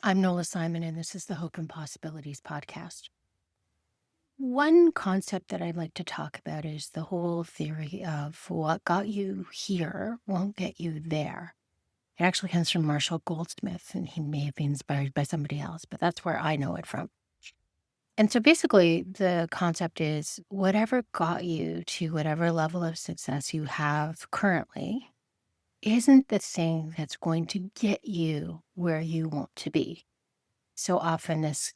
I'm Nola Simon, and this is the Hope and Possibilities podcast. One concept that I'd like to talk about is the whole theory of what got you here won't get you there. It actually comes from Marshall Goldsmith, and he may have been inspired by somebody else, but that's where I know it from. And so basically, the concept is whatever got you to whatever level of success you have currently isn't the thing that's going to get you where you want to be. So often this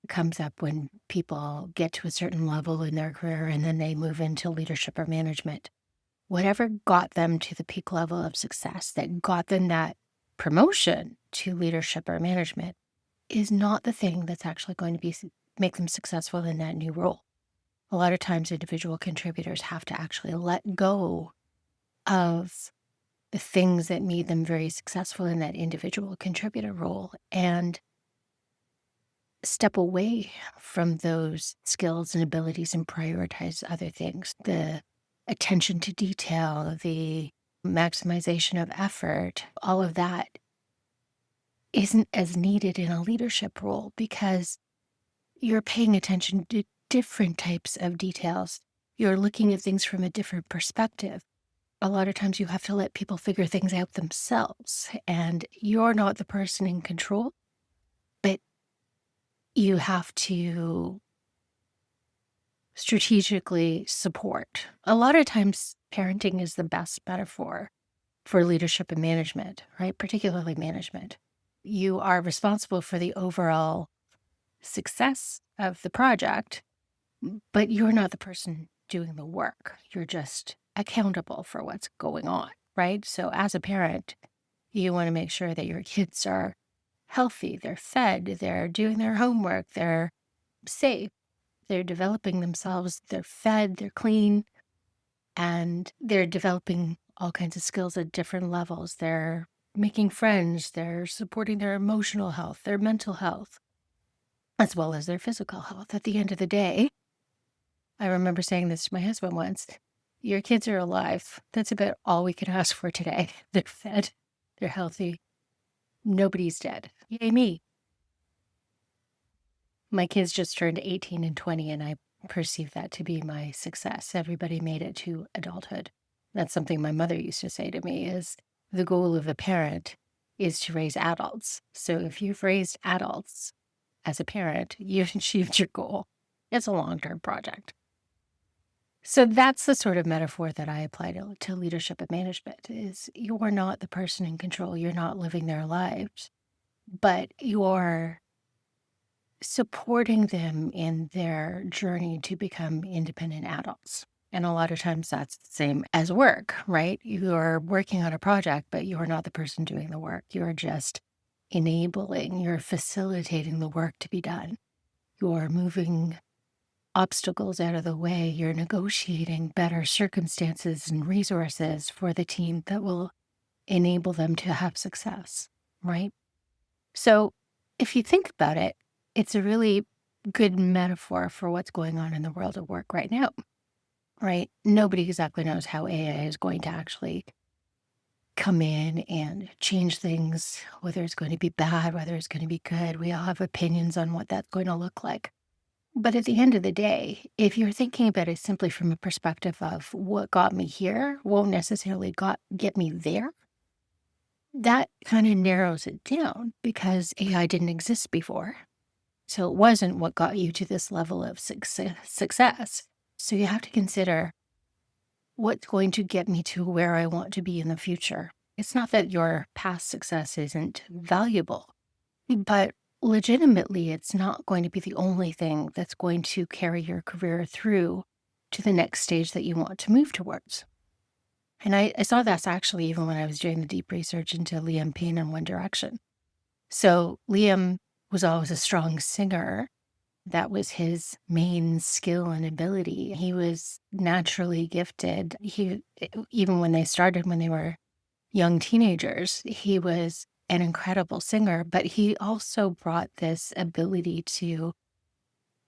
comes up when people get to a certain level in their career and then they move into leadership or management. Whatever got them to the peak level of success, that got them that promotion to leadership or management, is not the thing that's actually going to make them successful in that new role. A lot of times individual contributors have to actually let go of the things that made them very successful in that individual contributor role and step away from those skills and abilities and prioritize other things. The attention to detail, the maximization of effort, all of that isn't as needed in a leadership role because you're paying attention to different types of details. You're looking at things from a different perspective. A lot of times you have to let people figure things out themselves, and you're not the person in control, but you have to strategically support. A lot of times, parenting is the best metaphor for leadership and management, right? Particularly management. You are responsible for the overall success of the project, but you're not the person doing the work. You're just accountable for what's going on, right? So as a parent, you want to make sure that your kids are healthy, they're fed, they're doing their homework, they're safe, they're developing themselves, they're fed, they're clean, and they're developing all kinds of skills at different levels. They're making friends, they're supporting their emotional health, their mental health, as well as their physical health. At the end of the day, I remember saying this to my husband once, your kids are alive. That's about all we can ask for today. They're fed, they're healthy, nobody's dead. Yay me. My kids just turned 18 and 20, and I perceive that to be my success. Everybody made it to adulthood. That's something my mother used to say to me is the goal of a parent is to raise adults. So if you've raised adults as a parent, you've achieved your goal. It's a long-term project. So that's the sort of metaphor that I apply to leadership and management is you're not the person in control. You're not living their lives, but you're supporting them in their journey to become independent adults. And a lot of times that's the same as work, right? You're working on a project, but you're not the person doing the work. You're just enabling, you're facilitating the work to be done. You're moving obstacles out of the way. You're negotiating better circumstances and resources for the team that will enable them to have success, right? So if you think about it, it's a really good metaphor for what's going on in the world of work right now, right? Nobody exactly knows how AI is going to actually come in and change things, whether it's going to be bad, whether it's going to be good. We all have opinions on what that's going to look like. But at the end of the day, if you're thinking about it simply from a perspective of what got me here won't necessarily get me there, that kind of narrows it down because AI didn't exist before. So it wasn't what got you to this level of success. So you have to consider what's going to get me to where I want to be in the future. It's not that your past success isn't valuable, but legitimately, it's not going to be the only thing that's going to carry your career through to the next stage that you want to move towards. And I saw this actually even when I was doing the deep research into Liam Payne and One Direction. So Liam was always a strong singer. That was his main skill and ability. He was naturally gifted. Even when they started, when they were young teenagers, he was an incredible singer, but he also brought this ability to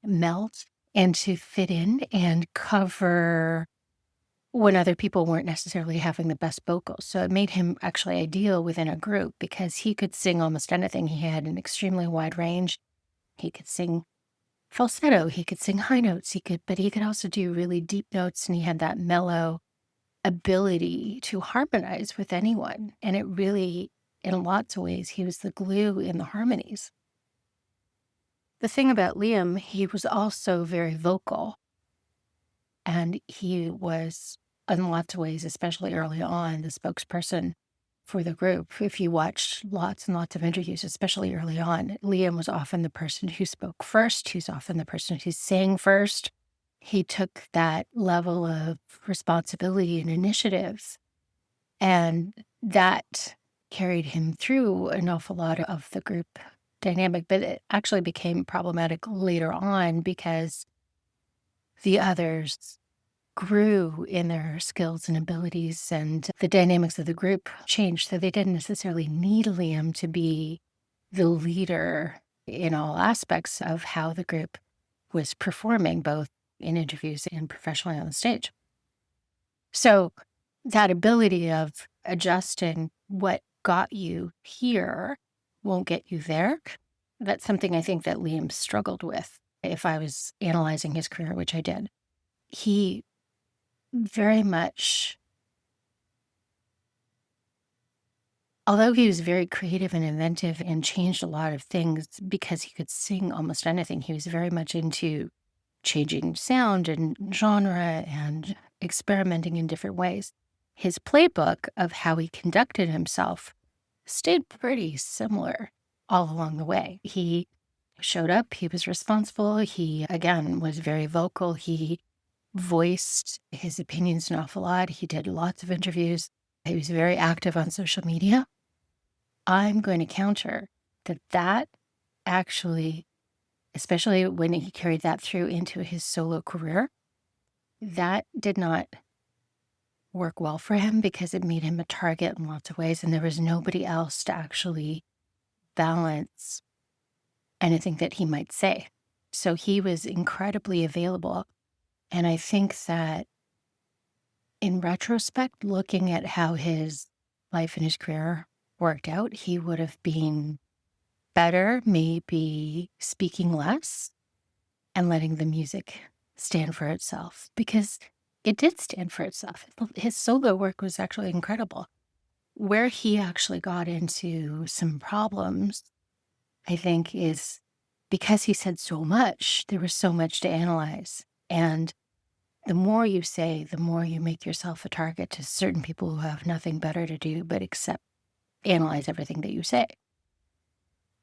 melt and to fit in and cover when other people weren't necessarily having the best vocals. So it made him actually ideal within a group because he could sing almost anything. He had an extremely wide range. He could sing falsetto, he could sing high notes, but he could also do really deep notes, and he had that mellow ability to harmonize with anyone. And it really, in lots of ways, he was the glue in the harmonies. The thing about Liam, he was also very vocal, and he was, in lots of ways, especially early on, the spokesperson for the group. If you watched lots and lots of interviews, especially early on, Liam was often the person who spoke first. He's often the person who sang first. He took that level of responsibility and initiative, and that carried him through an awful lot of the group dynamic. But it actually became problematic later on because the others grew in their skills and abilities, and the dynamics of the group changed. So they didn't necessarily need Liam to be the leader in all aspects of how the group was performing, both in interviews and professionally on the stage. So that ability of adjusting what got you here won't get you there. That's something I think that Liam struggled with. If I was analyzing his career, which I did, he very much, although he was very creative and inventive and changed a lot of things because he could sing almost anything, he was very much into changing sound and genre and experimenting in different ways. His playbook of how he conducted himself stayed pretty similar all along the way. He showed up, he was responsible, he, again, was very vocal, he voiced his opinions an awful lot. He did lots of interviews. He was very active on social media. I'm going to counter that actually, especially when he carried that through into his solo career, that did not work well for him because it made him a target in lots of ways. And there was nobody else to actually balance anything that he might say. So he was incredibly available. And I think that in retrospect, looking at how his life and his career worked out, he would have been better, maybe speaking less and letting the music stand for itself, because it did stand for itself. His solo work was actually incredible. Where he actually got into some problems, I think, is because he said so much, there was so much to analyze. And the more you say, the more you make yourself a target to certain people who have nothing better to do but except analyze everything that you say.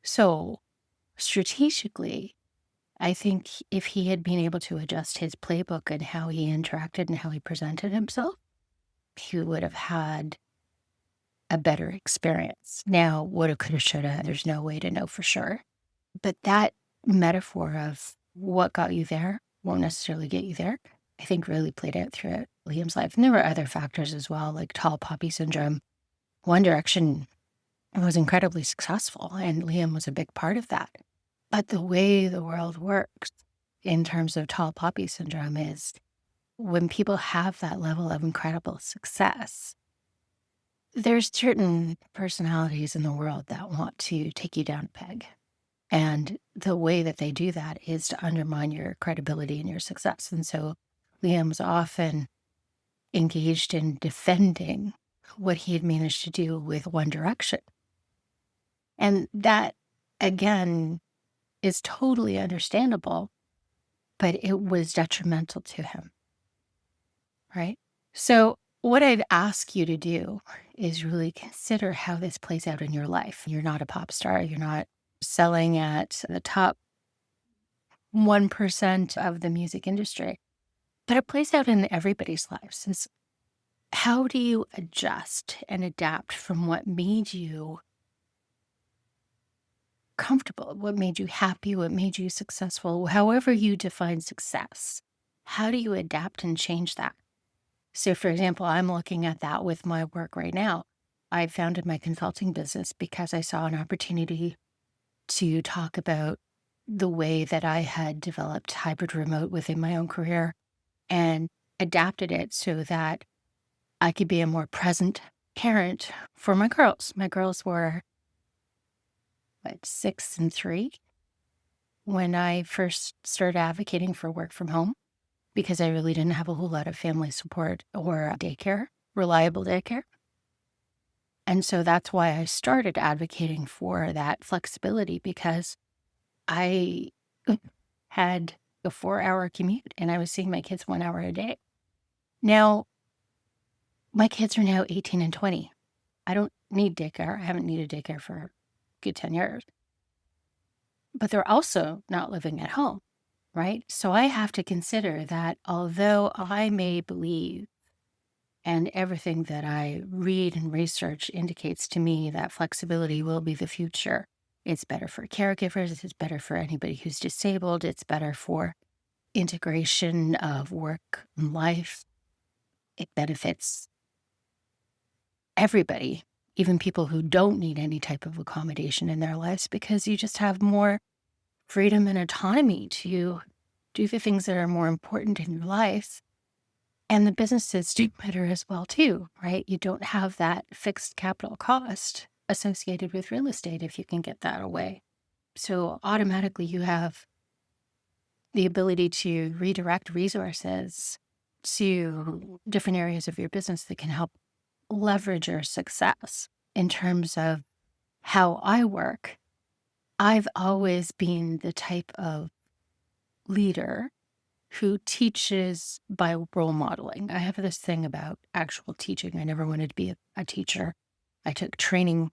So strategically, I think if he had been able to adjust his playbook and how he interacted and how he presented himself, he would have had a better experience. Now, woulda, coulda, shoulda, there's no way to know for sure. But that metaphor of what got you there won't necessarily get you there, I think really played out throughout Liam's life. And there were other factors as well, like tall poppy syndrome. One Direction was incredibly successful, and Liam was a big part of that. But the way the world works in terms of tall poppy syndrome is when people have that level of incredible success, there's certain personalities in the world that want to take you down a peg. And the way that they do that is to undermine your credibility and your success. And so Liam was often engaged in defending what he had managed to do with One Direction. And that, again, is totally understandable, but it was detrimental to him, right? So what I'd ask you to do is really consider how this plays out in your life. You're not a pop star. You're not selling at the top 1% of the music industry, but it plays out in everybody's lives. It's how do you adjust and adapt from what made you comfortable, what made you happy, what made you successful, however you define success? How do you adapt and change that? So, for example, I'm looking at that with my work right now. I founded my consulting business because I saw an opportunity to talk about the way that I had developed hybrid remote within my own career and adapted it so that I could be a more present parent for my girls. My girls were, 6 and 3 when I first started advocating for work from home because I really didn't have a whole lot of family support or daycare, reliable daycare. And so that's why I started advocating for that flexibility because I had a 4-hour commute and I was seeing my kids 1 hour a day. Now, my kids are now 18 and 20. I don't need daycare. I haven't needed daycare for a good 10 years. But they're also not living at home, right? So I have to consider that although I may believe and everything that I read and research indicates to me that flexibility will be the future. It's better for caregivers. It's better for anybody who's disabled. It's better for integration of work and life. It benefits everybody, even people who don't need any type of accommodation in their lives, because you just have more freedom and autonomy to do the things that are more important in your life. And the businesses do better as well too, right? You don't have that fixed capital cost associated with real estate if you can get that away. So automatically you have the ability to redirect resources to different areas of your business that can help leverage your success. In terms of how I work, I've always been the type of leader who teaches by role modeling. I have this thing about actual teaching. I never wanted to be a teacher. I took training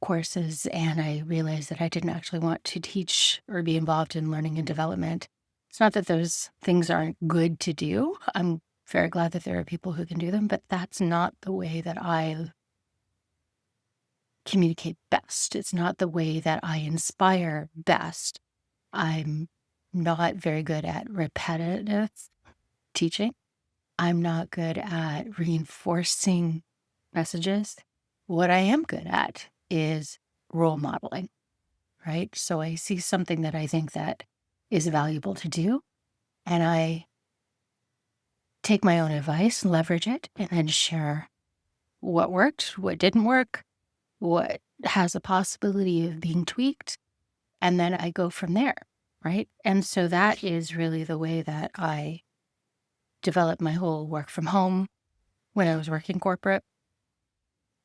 courses and I realized that I didn't actually want to teach or be involved in learning and development. It's not that those things aren't good to do. I'm very glad that there are people who can do them, but that's not the way that I communicate best. It's not the way that I inspire best. I'm not very good at repetitive teaching. I'm not good at reinforcing messages. What I am good at is role modeling, right? So I see something that I think that is valuable to do, and I take my own advice, leverage it, and then share what worked, what didn't work, what has a possibility of being tweaked, and then I go from there, right? And so that is really the way that I developed my whole work from home when I was working corporate,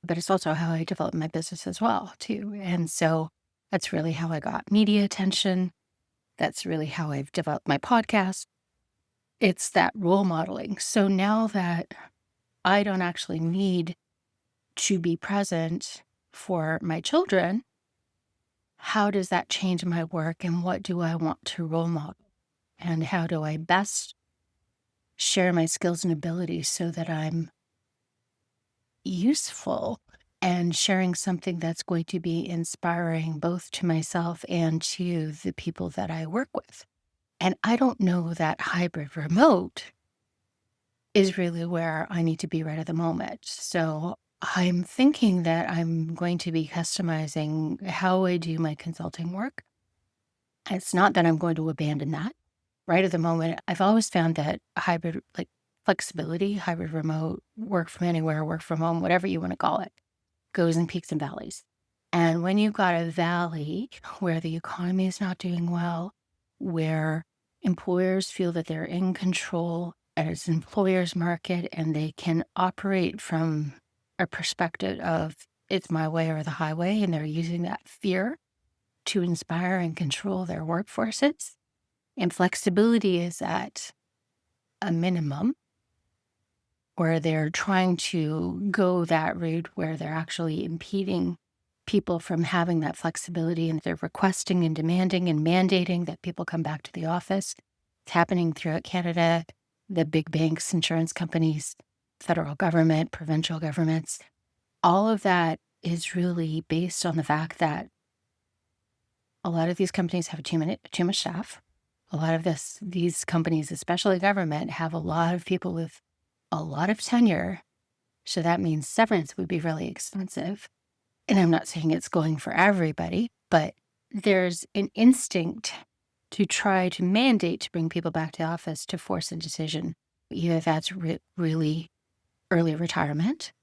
but it's also how I developed my business as well, too. And so that's really how I got media attention. That's really how I've developed my podcast. It's that role modeling. So now that I don't actually need to be present for my children, how does that change my work and what do I want to role model? And how do I best share my skills and abilities so that I'm useful and sharing something that's going to be inspiring both to myself and to the people that I work with? And I don't know that hybrid remote is really where I need to be right at the moment. So I'm thinking that I'm going to be customizing how I do my consulting work. It's not that I'm going to abandon that. Right at the moment, I've always found that hybrid, like flexibility, hybrid remote, work from anywhere, work from home, whatever you want to call it, goes in peaks and valleys. And when you've got a valley where the economy is not doing well, where employers feel that they're in control as employers market and they can operate from a perspective of it's my way or the highway, and they're using that fear to inspire and control their workforces, and flexibility is at a minimum, where they're trying to go that route where they're actually impeding people from having that flexibility, and they're requesting and demanding and mandating that people come back to the office. It's happening throughout Canada, the big banks, insurance companies, federal government, provincial governments. All of that is really based on the fact that a lot of these companies have too much staff. A lot of these companies, especially government, have a lot of people with a lot of tenure. So that means severance would be really expensive. And I'm not saying it's going for everybody, but there's an instinct to try to mandate to bring people back to office to force a decision Either that's really early retirement.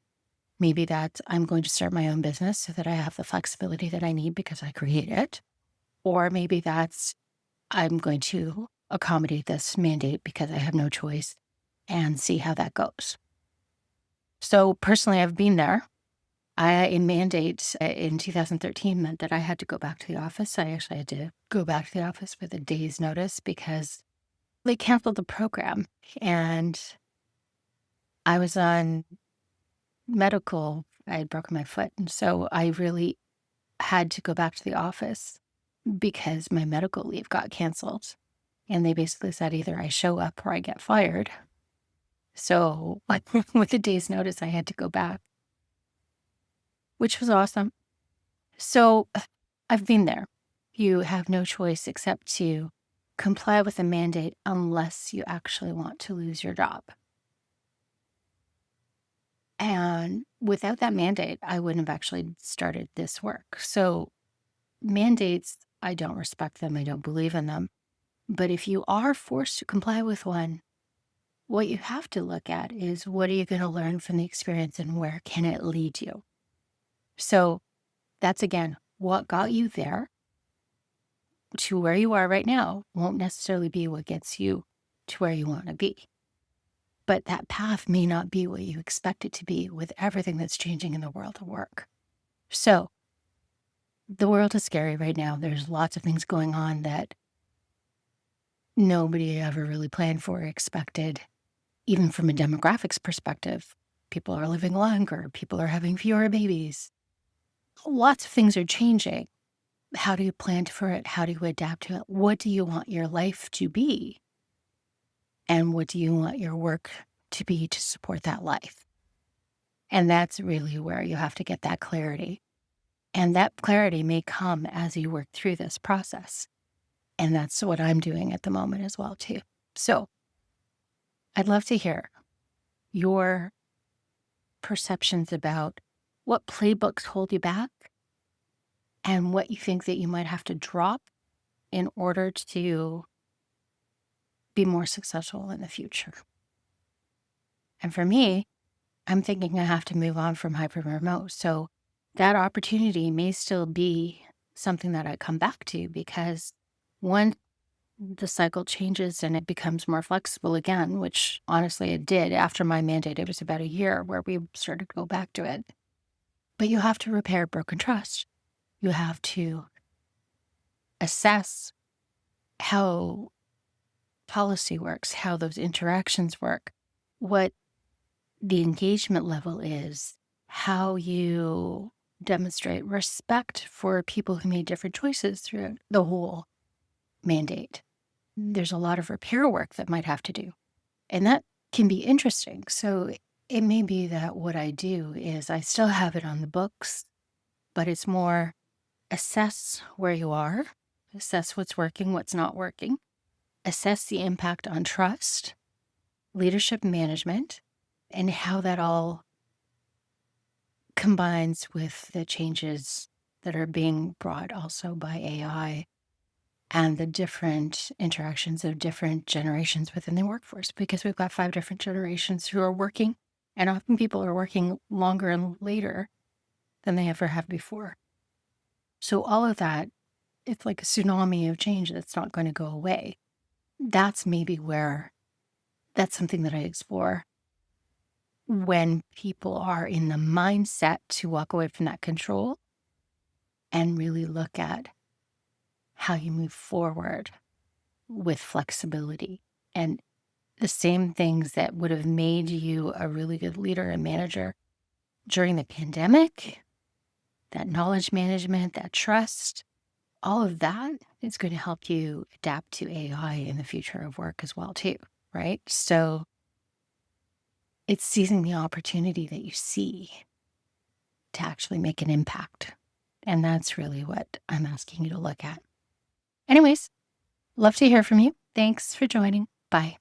Maybe that's I'm going to start my own business so that I have the flexibility that I need because I create it. Or maybe that's I'm going to accommodate this mandate because I have no choice and see how that goes. So personally, I've been there. A mandate in 2013 meant that I had to go back to the office. I actually had to go back to the office with a day's notice because they canceled the program. And I was on medical. I had broken my foot. And so I really had to go back to the office because my medical leave got canceled. And they basically said either I show up or I get fired. So with a day's notice, I had to go back, which was awesome. So I've been there. You have no choice except to comply with a mandate unless you actually want to lose your job. And without that mandate, I wouldn't have actually started this work. So mandates, I don't respect them. I don't believe in them. But if you are forced to comply with one, what you have to look at is what are you going to learn from the experience and where can it lead you? So that's, again, what got you there to where you are right now won't necessarily be what gets you to where you want to be. But that path may not be what you expect it to be with everything that's changing in the world of work. So the world is scary right now. There's lots of things going on that nobody ever really planned for or expected. Even from a demographics perspective, people are living longer, people are having fewer babies. Lots of things are changing. How do you plan for it? How do you adapt to it? What do you want your life to be? And what do you want your work to be to support that life? And that's really where you have to get that clarity. And that clarity may come as you work through this process. And that's what I'm doing at the moment as well, too. So I'd love to hear your perceptions about what playbooks hold you back and what you think that you might have to drop in order to be more successful in the future. And for me, I'm thinking I have to move on from hybrid remote. So that opportunity may still be something that I come back to because once the cycle changes and it becomes more flexible again, which honestly it did after my mandate, it was about a year where we started to go back to it. But you have to repair broken trust. You have to assess how policy works, how those interactions work, what the engagement level is, how you demonstrate respect for people who made different choices through the whole mandate. There's a lot of repair work that might have to do, and that can be interesting. So it may be that what I do is I still have it on the books, but it's more assess where you are, assess what's working, what's not working, assess the impact on trust, leadership management, and how that all combines with the changes that are being brought also by AI and the different interactions of different generations within the workforce, because we've got 5 different generations who are working, and often people are working longer and later than they ever have before. So all of that, it's like a tsunami of change that's not going to go away. That's maybe where that's something that I explore when people are in the mindset to walk away from that control and really look at how you move forward with flexibility and the same things that would have made you a really good leader and manager during the pandemic, that knowledge management, that trust, all of that is going to help you adapt to AI in the future of work as well, too, right? So it's seizing the opportunity that you see to actually make an impact. And that's really what I'm asking you to look at. Anyways, love to hear from you. Thanks for joining. Bye.